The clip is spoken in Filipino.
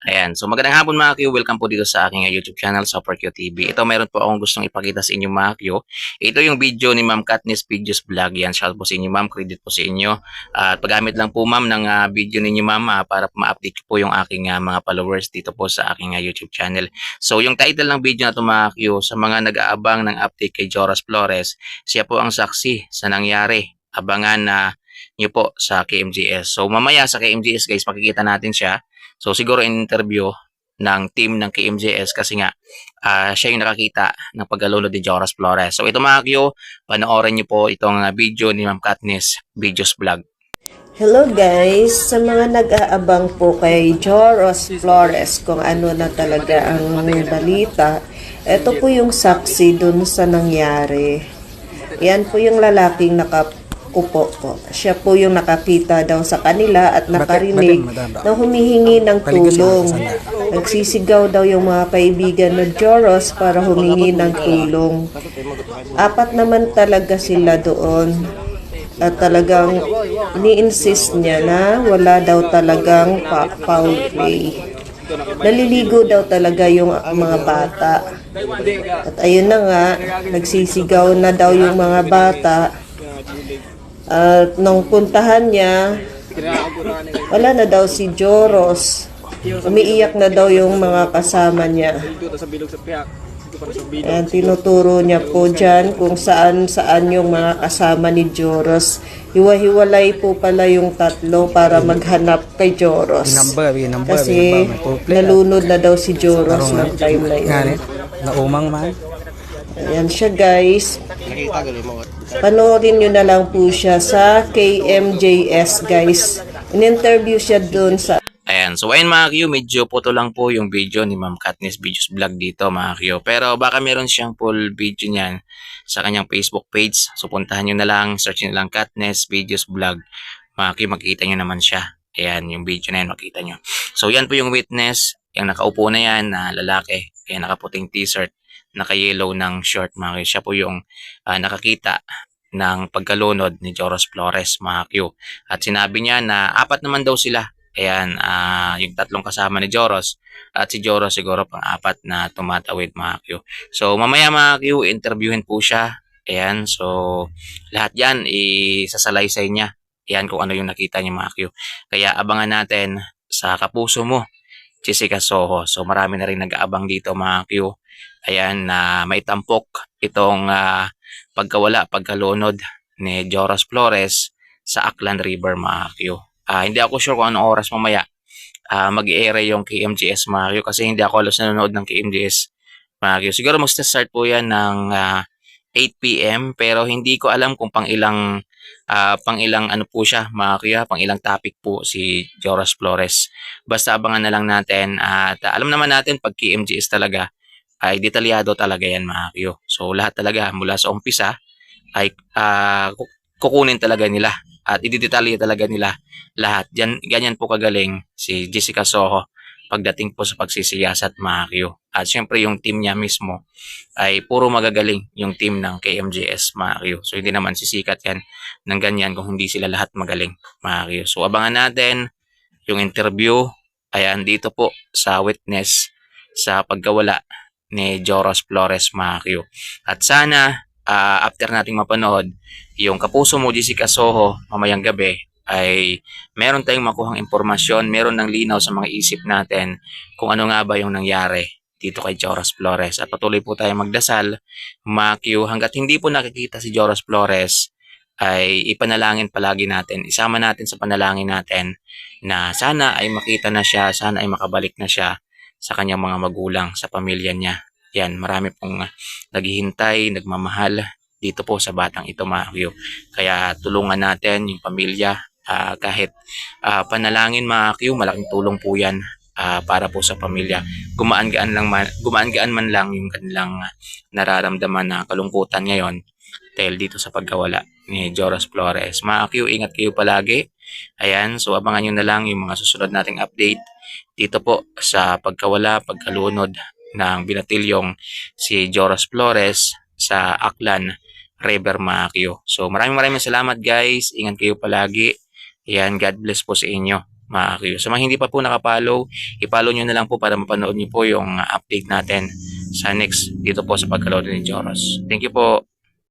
Ayan. So magandang hapon mga Q. Welcome po dito sa aking YouTube channel, Super Q TV. Ito meron po akong gustong ipakita sa inyo mga Q. Ito yung video ni Ma'am Katniss Videos Vlog. Yan. Shout po sa inyo ma'am. Credit po sa inyo. At paggamit lang po ma'am ng video ninyo ma'am para ma-update po yung aking mga followers dito po sa aking YouTube channel. So yung title ng video na ito mga Q, sa mga nag-aabang ng update kay Joras Flores, siya po ang saksi sa nangyari. Abangan na nyo po sa KMJS. So mamaya sa KMJS guys, makikita natin siya. So siguro in interview ng team ng KMJS kasi nga siya yung nakakita ng pagkalulod ni Joras Flores. So ito mga Q, panoorin niyo po itong video ni Ma'am Katniss Videos Vlog. Hello guys, sa mga nag-aabang po kay Joras Flores kung ano na talaga ang balita, ito po yung saksi dun sa nangyari. Yan po yung lalaking nakakupo po. Siya po yung nakakita daw sa kanila at nakarinig na humihingi ng tulong. Nagsisigaw daw yung mga kaibigan ng Joras para humingi ng tulong. Apat naman talaga sila doon. At talagang ini-insist niya na wala daw talagang foul play. Naliligo daw talaga yung mga bata. At ayun na nga, nagsisigaw na daw yung mga bata. At nung puntahan niya, wala na daw si Joros. Umiiyak na daw yung mga kasama niya. Ayan, tinuturo niya po dyan kung saan yung mga kasama ni Joros. Hiwa-hiwalay po pala yung tatlo para maghanap kay Joros. Kasi nalunod na daw si Joros ng time na yun. Naumang man. Ayan siya guys. Panoorin nyo na lang po siya sa KMJS guys. In-interview siya dun sa... Ayan. So ayun mga Q, medyo puto lang po yung video ni Ma'am Katniss Videos Vlog dito mga Q. Pero baka meron siyang full video niyan sa kanyang Facebook page. So puntahan nyo na lang, search nyo lang Katniss Videos Vlog. Mga Q, makikita nyo naman siya. Ayan, yung video na yan, makita nyo. So yan po yung witness, yung nakaupo na yan na lalaki. Ayan, nakaputing t-shirt, naka-yellow ng short mga Q. Siya po yung nakakita ng pagkalunod ni Joras Flores mga Q. At sinabi niya na apat naman daw sila. Ayan, yung tatlong kasama ni Joros at si Joros siguro pang-apat na tumatawid mga Q. So mamaya mga Q, interviewin po siya. Ayan, so lahat yan isasalaysay niya. Ayan kung ano yung nakita niya mga Q. Kaya abangan natin sa Kapuso Mo, Jessica Soho. So marami na rin nag-aabang dito mga Q. Ayan, na maitampok itong pagkawala, pagkalunod ni Joras Flores sa Aklan River mga Q. Hindi ako sure kung anong oras mamaya mag-i-air yung KMJS mga Q kasi hindi ako alos nanonood ng KMJS mga Q. Siguro mag-start po yan ng 8 PM pero hindi ko alam kung pang ilang ano po siya mga Q, pang ilang topic po si Joras Flores. Basta abangan na lang natin at alam naman natin pag KMJS talaga ay detalyado talaga yan mga Q. So lahat talaga mula sa umpisa ay kukunin talaga nila at ididetalye talaga nila lahat. Ganyan po kagaling si Jessica Soho pagdating po sa pagsisiyasat mga Q. At syempre yung team niya mismo ay puro magagaling yung team ng KMJS mga Q. So hindi naman sisikat yan ng ganyan kung hindi sila lahat magaling mga Q. So abangan natin yung interview. Ayan dito po sa witness sa pagkawala ni Joras Flores mga Q. At sana after nating mapanood yung Kapuso Mo, Jessica Soho mamayang gabi ay meron tayong makuhang impormasyon, meron ng linaw sa mga isip natin kung ano nga ba yung nangyari dito kay Joras Flores. At patuloy po tayong magdasal, mga Q, hanggat hindi po nakikita si Joras Flores ay ipanalangin palagi natin, isama natin sa panalangin natin na sana ay makita na siya, sana ay makabalik na siya sa kanyang mga magulang, sa pamilya niya. Yan, marami pong naghihintay, nagmamahal dito po sa batang ito mga Q. Kaya tulungan natin yung pamilya kahit panalangin mga Q, malaking tulong po yan para po sa pamilya. Gumaan-gaan man lang yung kanilang nararamdaman na kalungkutan ngayon dahil dito sa pagkawala ni Joras Flores. Mga Q, ingat kayo palagi. Ayan, so abangan nyo na lang yung mga susunod nating update dito po sa pagkawala, pagkalunod ng binatilyong si Joras Flores sa Aklan River mga Q. So maraming salamat guys. Ingat kayo palagi. Ayan, God bless po sa inyo. mga Q. Sa mga hindi pa po nakapollow, i-follow nyo na lang po para mapanood nyo po yung update natin sa next dito po sa pagkalodo ni Joros. Thank you po.